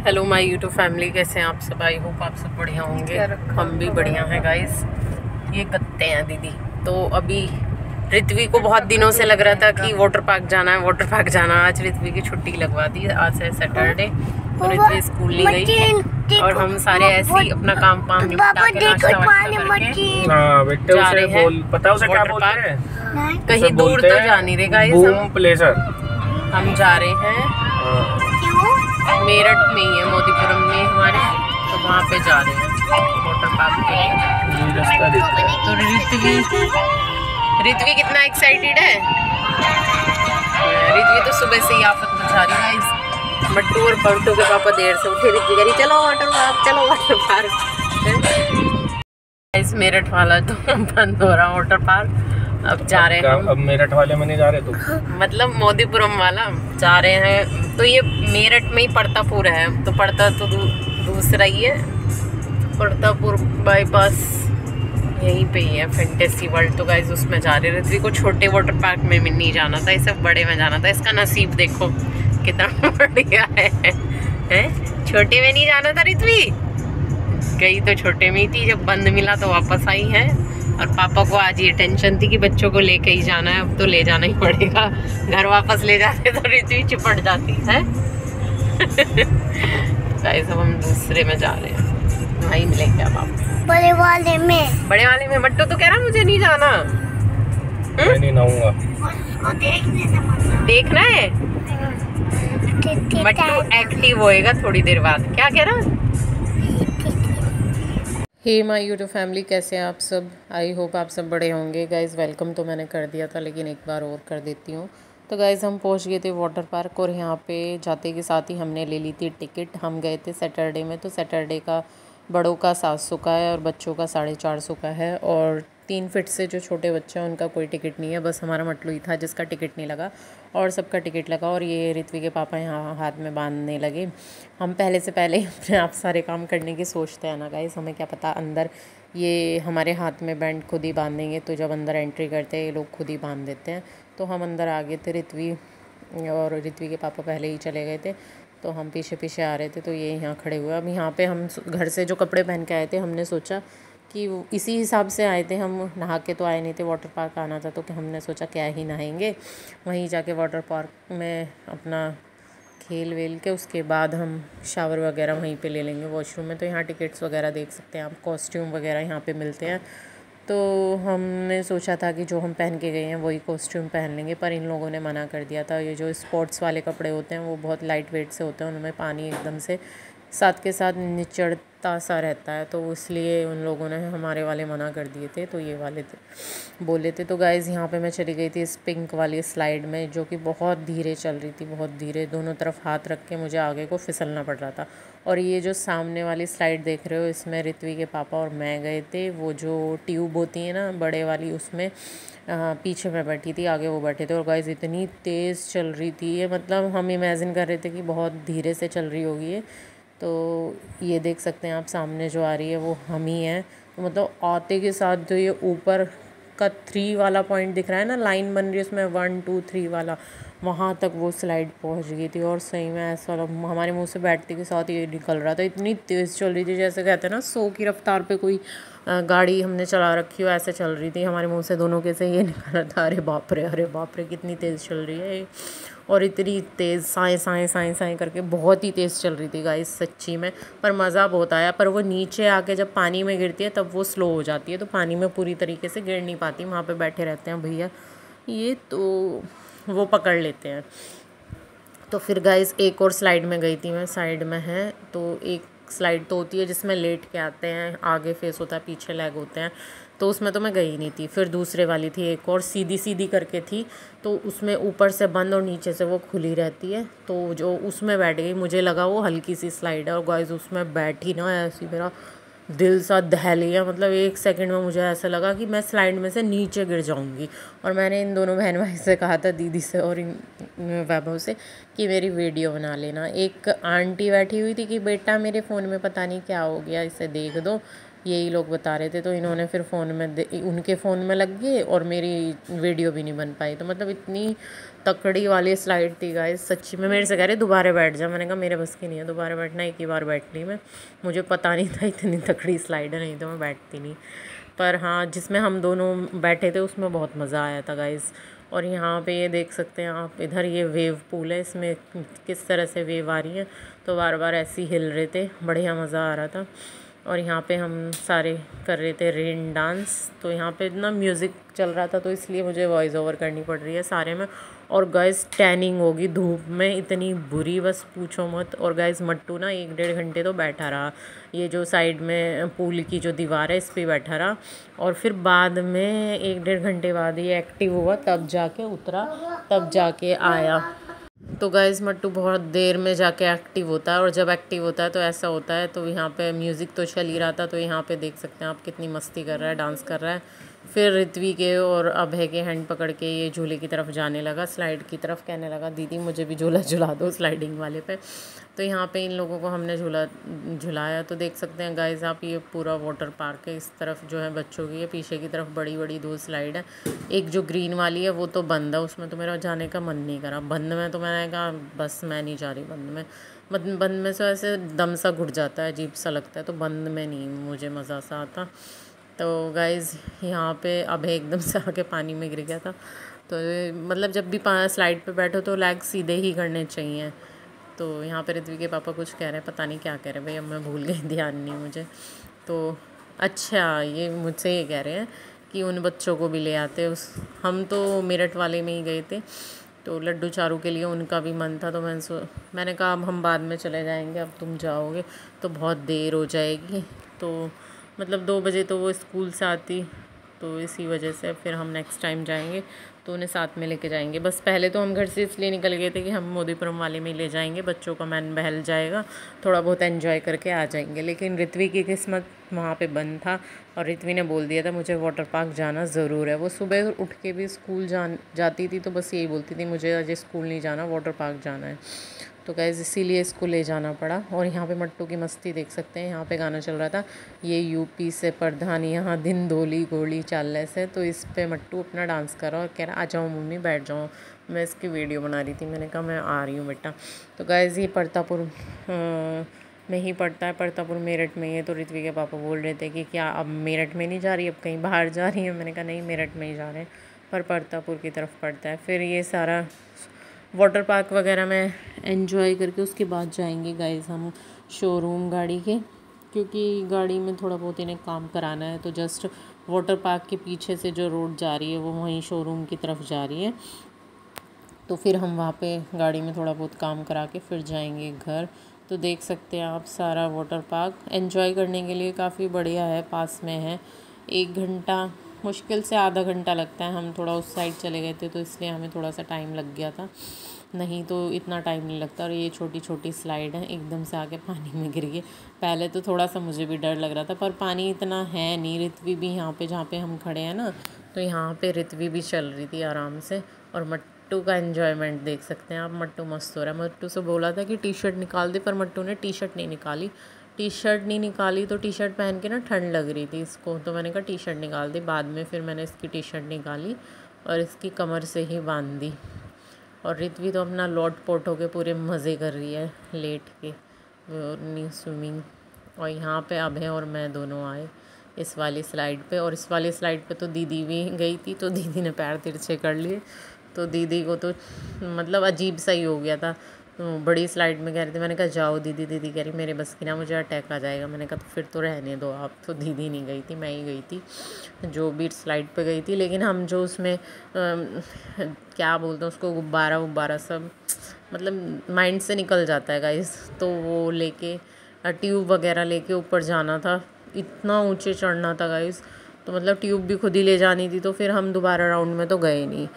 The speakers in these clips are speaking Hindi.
हेलो माय यूट्यूब फैमिली, कैसे हैं आप सब। आई होप आप सब बढ़िया होंगे। हम भी बढ़िया हैं गाइस। ये गत्ते हैं दीदी। तो अभी ऋत्वी को बहुत दिनों से लग रहा था कि वाटर पार्क जाना है, वाटर पार्क जाना। आज ऋत्वी की छुट्टी लगवा दी। आज है सैटरडे, तो ऋत्वी स्कूल नहीं गई और हम सारे ऐसे ही अपना काम निपटा के नाश्ता वाश्ता करके जा रहे हैं पता उसे क्या बोलते हैं? कहीं दूर तो जा नहीं रहे गाइस। हम जा रहे हैं मेरठ में ही है, मोदीपुरम में हमारे, तो वहाँ पे जा रहे हैं वाटर पार्क के लिए। तो ऋत्वी कितना एक्साइटेड है। ऋत्वी तो सुबह से ही आफत मचा रही है गाइस। मट्टू और बंटू के पापा देर से उठे, ऋत्वी कह रही चलो वाटर पार्क, चलो वाटर पार्क। इस मेरठ वाला तो बंद हो रहा वाटर पार्क। अब जा रहे हैं अब मेरठ वाले में नहीं जा रहे तो मतलब मोदीपुरम वाला जा रहे हैं। तो ये मेरठ में ही पड़तापुर है, तो पड़ता तो दूसरा ही है, पड़तापुर बाईपास यहीं पे ही है फैंटेसी वर्ल्ड। तो गाइस उसमें जा रहे हैं। ऋत्वी को छोटे वाटर पार्क में नहीं जाना था, इसे बड़े में जाना था। इसका नसीब देखो कितना बढ़िया है? छोटे में नहीं जाना था ऋत्वी, गई तो छोटे में ही थी। जब बंद मिला तो वापस आई है। और पापा को आज ये टेंशन थी कि बच्चों को लेके ही जाना है, अब तो ले जाना ही पड़ेगा। घर वापस ले जाते तो ऋत्वी चिपट जाती है। गाइस अब हम दूसरे में जा रहे हैं, वहीं मिलेंगे अब आप। बड़े वाले में मट्टू तो कह रहा मुझे नहीं जाना। मैं नहीं नहाऊंगा। देखना है मट्टू एक्टिव होएगा थोड़ी देर बाद। क्या कह रहा? हे माय यूट्यूब फैमिली, कैसे हैं आप सब। आई होप आप सब बड़े होंगे। गाइज़ वेलकम तो मैंने कर दिया था, लेकिन एक बार और कर देती हूँ। तो गाइज़ हम पहुँच गए थे वाटर पार्क, और यहाँ पे जाते के साथ ही हमने ले ली थी टिकट। हम गए थे सैटरडे में, तो सैटरडे का बड़ों का 700 का है और बच्चों का 450 का है। और 3 फीट से जो छोटे बच्चे हैं उनका कोई टिकट नहीं है, बस हमारा मटलू ही था जिसका टिकट नहीं लगा, और सबका टिकट लगा। और ये ऋत्वी के पापा यहाँ हाथ में बांधने लगे। हम पहले से पहले अपने आप सारे काम करने की सोचते हैं ना गाइस, हमें क्या पता अंदर ये हमारे हाथ में बैंड खुद ही बांधेंगे। तो जब अंदर एंट्री करते हैं ये लोग खुद ही बांध देते हैं। तो हम अंदर आ गए थे, ऋत्वी और ऋत्वी के पापा पहले ही चले गए थे, तो हम पीछे पीछे आ रहे थे। तो ये यहाँ खड़े हुए। अब यहाँ पे हम घर से जो कपड़े पहन के आए थे, हमने सोचा कि इसी हिसाब से आए थे। हम नहा के तो आए नहीं थे, वाटर पार्क आना था, तो कि हमने सोचा क्या ही नहाएंगे, वहीं जाके वाटर पार्क में अपना खेल वेल के उसके बाद हम शावर वगैरह वहीं पे ले लेंगे वॉशरूम में। तो यहाँ टिकट्स वगैरह देख सकते हैं आप, कॉस्ट्यूम वगैरह यहाँ पे मिलते हैं। तो हमने सोचा था कि जो हम पहन के गए हैं वही कॉस्ट्यूम पहन लेंगे, पर इन लोगों ने मना कर दिया था। ये जो स्पोर्ट्स वाले कपड़े होते हैं वो बहुत लाइट वेट से होते हैं, उनमें पानी एकदम से साथ के साथ निचड़ता सा रहता है, तो इसलिए उन लोगों ने हमारे वाले मना कर दिए थे। तो ये वाले बोले थे। तो गाइज़ यहाँ पे मैं चली गई थी इस पिंक वाली स्लाइड में, जो कि बहुत धीरे चल रही थी, बहुत धीरे। दोनों तरफ हाथ रख के मुझे आगे को फिसलना पड़ रहा था। और ये जो सामने वाली स्लाइड देख रहे हो, इसमें ऋत्वी के पापा और मैं गए थे। वो जो ट्यूब होती है ना बड़े वाली, उसमें पीछे मैं बैठी थी, आगे वो बैठे थे। और गाइज़ इतनी तेज़ चल रही थी ये, मतलब हम इमेजिन कर रहे थे कि बहुत धीरे से चल रही होगी ये। तो ये देख सकते हैं आप, सामने जो आ रही है वो हम ही हैं। तो मतलब आते के साथ जो ये ऊपर का 3 वाला पॉइंट दिख रहा है ना, लाइन बन रही है उसमें 1 2 3 वाला, वहाँ तक वो स्लाइड पहुँच गई थी। और सही में ऐसा हमारे मुंह से बैठते के साथ ये निकल रहा था। इतनी तेज़ चल रही थी, जैसे कहते हैं ना 100 की रफ्तार पे कोई गाड़ी हमने चला रखी हो, ऐसे चल रही थी। हमारे मुंह से दोनों के से ये निकल रहा था, अरे बाप रे कितनी तेज़ चल रही है। और इतनी तेज़ साएँ करके बहुत ही तेज़ चल रही थी गाइस सच्ची में। पर मज़ा बहुत आया। पर वो नीचे आके जब पानी में गिरती है तब वो स्लो हो जाती है, तो पानी में पूरी तरीके से गिर नहीं पाती। वहाँ पे बैठे रहते हैं भैया ये, तो वो पकड़ लेते हैं। तो फिर गाइस एक और स्लाइड में गई थी मैं, साइड में है। तो एक स्लाइड तो होती है जिसमें लेट के आते हैं, आगे फेस होता है, पीछे लेग होते हैं, तो उसमें तो मैं गई नहीं थी। फिर दूसरे वाली थी एक और सीधी करके थी, तो उसमें ऊपर से बंद और नीचे से वो खुली रहती है। तो जो उसमें बैठ गई, मुझे लगा वो हल्की सी स्लाइड है, और गाइस उसमें बैठी ना ऐसी मेरा दिल सा दह लिया। मतलब 1 सेकंड में मुझे ऐसा लगा कि मैं स्लाइड में से नीचे गिर जाऊंगी। और मैंने इन दोनों बहन भाई से कहा था, दीदी से और इन वैभव से, कि मेरी वीडियो बना लेना। एक आंटी बैठी हुई थी कि बेटा मेरे फ़ोन में पता नहीं क्या हो गया, इसे देख दो। यही लोग बता रहे थे। तो इन्होंने फिर फ़ोन में उनके फ़ोन में लग गए और मेरी वीडियो भी नहीं बन पाई। तो मतलब इतनी तकड़ी वाली स्लाइड थी गाइस, सच्ची में। मेरे से कह रहे दोबारा बैठ जा, मैंने कहा मेरे बस की नहीं है दोबारा बैठना, एक ही बार बैठ ली मैं। मुझे पता नहीं था इतनी तकड़ी स्लाइड है, नहीं तो मैं बैठती नहीं। पर हाँ, जिसमें हम दोनों बैठे थे उसमें बहुत मज़ा आया था गाइस। और यहाँ पे ये देख सकते हैं आप, इधर ये वेव पूल है, इसमें किस तरह से वेव आ रही है, तो बार बार ऐसे ही हिल रहे थे, बढ़िया मज़ा आ रहा था। और यहाँ पे हम सारे कर रहे थे रेन डांस। तो यहाँ पे इतना म्यूज़िक चल रहा था तो इसलिए मुझे वॉइस ओवर करनी पड़ रही है सारे में। और गाइस टैनिंग होगी धूप में इतनी बुरी, बस पूछो मत। और गाइस मट्टू ना 1-1.5 घंटे तो बैठा रहा, ये जो साइड में पूल की जो दीवार है इस पर बैठा रहा। और फिर बाद में 1-1.5 घंटे बाद ये एक्टिव हुआ, तब जाके उतरा, तब जाके आया। तो गाइस मट्टू बहुत देर में जाके एक्टिव होता है, और जब एक्टिव होता है तो ऐसा होता है। तो यहाँ पे म्यूज़िक तो चल ही रहा था, तो यहाँ पे देख सकते हैं आप कितनी मस्ती कर रहा है, डांस कर रहा है। फिर ऋत्वी के और अभय के हैंड पकड़ के ये झूले की तरफ जाने लगा, स्लाइड की तरफ, कहने लगा दीदी मुझे भी झूला झुला दो स्लाइडिंग वाले पे। तो यहाँ पे इन लोगों को हमने झूला झुलाया। तो देख सकते हैं गाइस आप, ये पूरा वाटर पार्क है। इस तरफ जो है बच्चों की है, पीछे की तरफ बड़ी बड़ी 2 स्लाइड है। एक जो ग्रीन वाली है वो तो बंद है, उसमें तो मेरा जाने का मन नहीं करा। बंद में तो मैंने कहा बस मैं नहीं जा रही बंद में। बंद में से ऐसे दम सा घुट जाता है, अजीब सा लगता है, तो बंद में नहीं मुझे मज़ा सा आता। तो गाइज़ यहाँ पे अब एकदम से आके पानी में गिर गया था। तो मतलब जब भी स्लाइड पे बैठो तो लेग सीधे ही करने चाहिए। तो यहाँ पे ऋत्वी के पापा कुछ कह रहे हैं, पता नहीं क्या कह रहे हैं भाई, अब मैं भूल गई, ध्यान नहीं मुझे। तो अच्छा, ये मुझसे ये कह रहे हैं कि उन बच्चों को भी ले आते हम तो मेरठ वाले में ही गए थे। तो लड्डू चारू के लिए उनका भी मन था, तो मैंने कहा अब हम बाद में चले जाएंगे, अब तुम जाओगे तो बहुत देर हो जाएगी। तो मतलब 2 बजे तो वो स्कूल से आती, तो इसी वजह से फिर हम नेक्स्ट टाइम जाएंगे तो उन्हें साथ में लेके जाएंगे। बस पहले तो हम घर से इसलिए निकल गए थे कि हम मोदीपुरम वाले में ले जाएंगे, बच्चों का मन बहल जाएगा, थोड़ा बहुत एंजॉय करके आ जाएंगे। लेकिन ऋत्वी की किस्मत वहाँ पे बंद था, और ऋत्वी ने बोल दिया था मुझे वाटर पार्क जाना ज़रूर है। वो सुबह उठ के भी स्कूल जाती थी तो बस यही बोलती थी मुझे आज स्कूल नहीं जाना, वाटर पार्क जाना है। तो गाइस इसीलिए इसको ले जाना पड़ा। और यहाँ पे मट्टू की मस्ती देख सकते हैं, यहाँ पे गाना चल रहा था, ये यूपी से प्रधान यहाँ दिन धोली गोली चाल से। तो इस पे मट्टू अपना डांस कर रहा और कह रहा आ जाओ मम्मी बैठ जाओ। मैं इसकी वीडियो बना रही थी, मैंने कहा मैं आ रही हूँ बेटा। तो गाइस ये परतापुर में ही पड़ता है, परतापुर मेरठ में ही है। तो ऋत्वी के पापा बोल रहे थे कि क्या अब मेरठ में नहीं जा रही, अब कहीं बाहर जा रही है। मैंने कहा नहीं, मेरठ में ही जा रहे हैं, पर परतापुर की तरफ पड़ता है। फिर ये सारा वाटर पार्क वगैरह में एंजॉय करके उसके बाद जाएंगे गाइस हम शोरूम गाड़ी के, क्योंकि गाड़ी में थोड़ा बहुत इन्हें काम कराना है। तो जस्ट वाटर पार्क के पीछे से जो रोड जा रही है वो वहीं शोरूम की तरफ जा रही है। तो फिर हम वहाँ पे गाड़ी में थोड़ा बहुत काम करा के फिर जाएंगे घर। तो देख सकते हैं आप सारा वाटर पार्क एंजॉय करने के लिए काफ़ी बढ़िया है, पास में है। 1 घंटा, मुश्किल से आधा घंटा लगता है। हम थोड़ा उस साइड चले गए थे तो इसलिए हमें थोड़ा सा टाइम लग गया था, नहीं तो इतना टाइम नहीं लगता। और ये छोटी छोटी स्लाइड है, एकदम से आके पानी में गिर गए। पहले तो थोड़ा सा मुझे भी डर लग रहा था, पर पानी इतना है नहीं। ऋत्वी भी यहाँ पे जहाँ पे हम खड़े हैं ना, तो यहाँ पे ऋत्वी भी चल रही थी आराम से। और मट्टू का एन्जॉयमेंट देख सकते हैं आप, मट्टू मस्त हो रहा है। मट्टू से बोला था कि टी शर्ट निकाल दे, पर मट्टू ने टी शर्ट नहीं निकाली। टी शर्ट नहीं निकाली तो टी शर्ट पहन के ना ठंड लग रही थी इसको, तो मैंने कहा टी शर्ट निकाल दी। बाद में फिर मैंने इसकी टी शर्ट निकाली और इसकी कमर से ही बांध दी। और ऋत्वी तो अपना लौट पोट होके पूरे मज़े कर रही है लेट के नहीं स्विमिंग। और यहाँ पे अभय और मैं दोनों आए इस वाली स्लाइड पे, और इस वाली स्लाइड पे तो दीदी भी गई थी, तो दीदी ने पैर तिरछे कर लिए। तो दीदी को तो मतलब अजीब सा ही हो गया था। तो बड़ी स्लाइड में कह रही थी, मैंने कहा जाओ दीदी। दीदी कह रही मेरे बस की ना, मुझे अटैक आ जाएगा। मैंने कहा तो फिर तो रहने दो आप। तो दीदी नहीं गई थी, मैं ही गई थी जो भी स्लाइड पे गई थी। लेकिन हम जो उसमें क्या बोलते हैं उसको, गुब्बारा वुब्बारा सब मतलब माइंड से निकल जाता है गाइस। तो वो लेके ट्यूब वगैरह लेके ऊपर जाना था, इतना ऊंचे चढ़ना था गाइस। तो मतलब ट्यूब भी खुद ही ले जानी थी, तो फिर हम दोबारा राउंड में तो गए नहीं।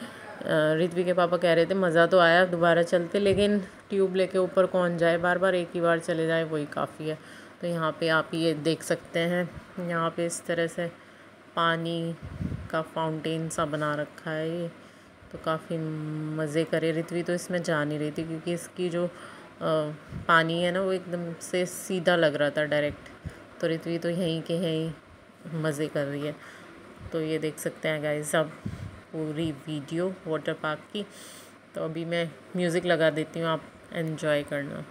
ऋत्वी के पापा कह रहे थे मज़ा तो आया दोबारा चलते, लेकिन ट्यूब लेके ऊपर कौन जाए बार बार, एक ही बार चले जाए वही काफ़ी है। तो यहाँ पे आप ये देख सकते हैं, यहाँ पे इस तरह से पानी का फाउंटेन सा बना रखा है ये, तो काफ़ी मज़े करे। ऋत्वी तो इसमें जा नहीं रही थी क्योंकि इसकी जो पानी है ना वो एकदम से सीधा लग रहा था डायरेक्ट, तो ऋत्वी तो यहीं के यहीं मज़े कर रही है। तो ये देख सकते हैं गाइस अब पूरी वीडियो वाटर पार्क की। तो अभी मैं म्यूज़िक लगा देती हूँ, आप एंजॉय करना।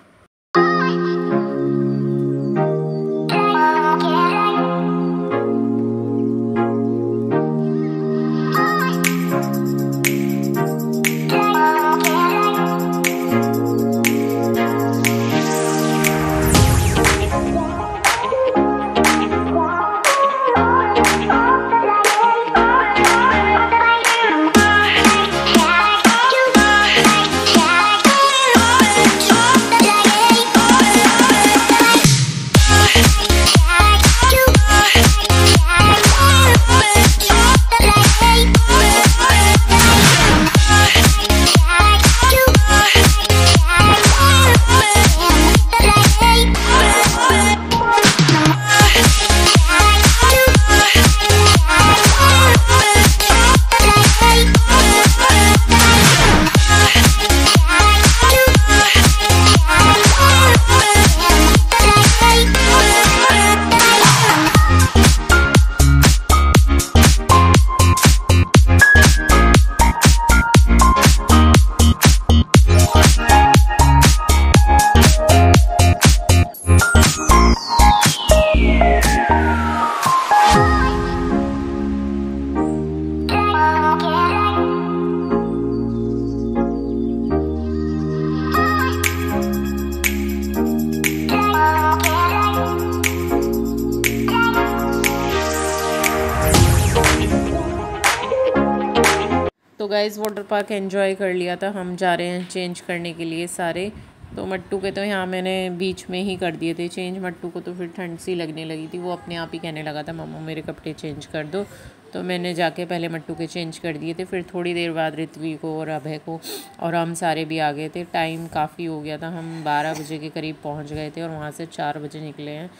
तो गाइज़ वाटर पार्क एंजॉय कर लिया था, हम जा रहे हैं चेंज करने के लिए सारे। तो मट्टू के तो यहाँ मैंने बीच में ही कर दिए थे चेंज। मट्टू को तो फिर ठंड सी लगने लगी थी, वो अपने आप ही कहने लगा था मम्मा मेरे कपड़े चेंज कर दो। तो मैंने जाके पहले मट्टू के चेंज कर दिए थे, फिर थोड़ी देर बाद ऋत्वी को और अभय को, और हम सारे भी आ गए थे। टाइम काफ़ी हो गया था, हम 12 बजे के करीब पहुँच गए थे और वहाँ से 4 बजे निकले हैं।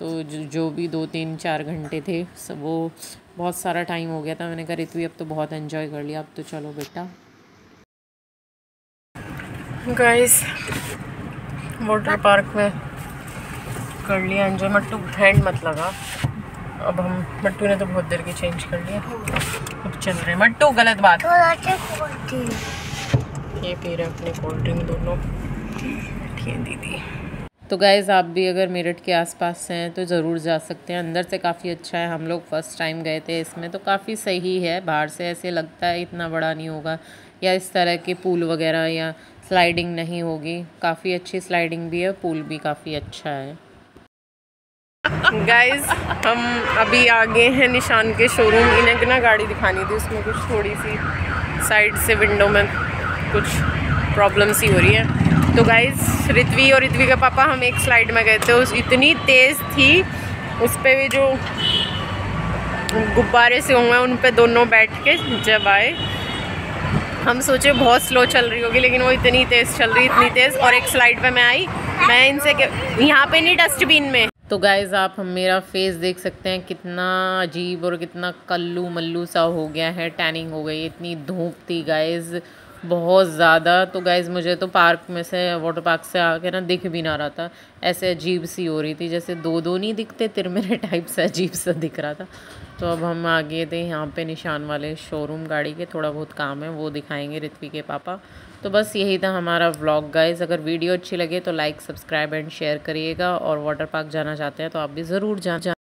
तो जो भी 2-3-4 घंटे थे सब, वो बहुत सारा टाइम हो गया था। मैंने कहा ऋत्वी अब तो बहुत एंजॉय कर लिया, अब तो चलो बेटा। गाइस वाटर पार्क में कर लिया एंजॉय। मट्टू हैंड मत लगा। अब हम, मट्टू ने तो बहुत देर के चेंज कर लिया, अब चल रहे। मट्टू गलत बात। ये पी रहे अपनी कोल्ड ड्रिंक दोनों। दीदी तो गाइज़ आप भी अगर मेरठ के आसपास हैं तो ज़रूर जा सकते हैं। अंदर से काफ़ी अच्छा है, हम लोग फर्स्ट टाइम गए थे इसमें, तो काफ़ी सही है। बाहर से ऐसे लगता है इतना बड़ा नहीं होगा, या इस तरह के पूल वगैरह या स्लाइडिंग नहीं होगी। काफ़ी अच्छी स्लाइडिंग भी है, पूल भी काफ़ी अच्छा है। गाइज़ हम अभी आ गए हैं निशान के शोरूम। इन्हें ना गाड़ी दिखानी थी, उसमें कुछ थोड़ी सी साइड से विंडो में कुछ प्रॉब्लम सी हो रही है। तो गाइज़ ऋत्वी और ऋत्वी का पापा, हम एक स्लाइड में गए थे, उस इतनी तेज़ थी, उस पर भी जो गुब्बारे से होंगे उन पे दोनों बैठ के जब आए, हम सोचे बहुत स्लो चल रही होगी, लेकिन वो इतनी तेज़ चल रही, इतनी तेज़। और एक स्लाइड पे मैं आई, मैं इनसे यहाँ पे नहीं, डस्टबिन में। तो गाइज़ आप हम मेरा फेस देख सकते हैं, कितना अजीब और कितना कल्लू मल्लू सा हो गया है, टैनिंग हो गई, इतनी धूप थी गाइज़ बहुत ज़्यादा। तो गाइज़ मुझे तो पार्क में से, वाटर पार्क से आके ना दिख भी ना रहा था, ऐसे अजीब सी हो रही थी, जैसे दो नहीं दिखते, तिरमेरे टाइप से अजीब सा दिख रहा था। तो अब हम आ गए थे यहाँ पे निशान वाले शोरूम, गाड़ी के थोड़ा बहुत काम है वो दिखाएंगे ऋत्वी के पापा। तो बस यही था हमारा व्लॉग गाइज़। अगर वीडियो अच्छी लगे तो लाइक, सब्सक्राइब एंड शेयर करिएगा, और वाटर पार्क जाना चाहते हैं तो आप भी ज़रूर जाना।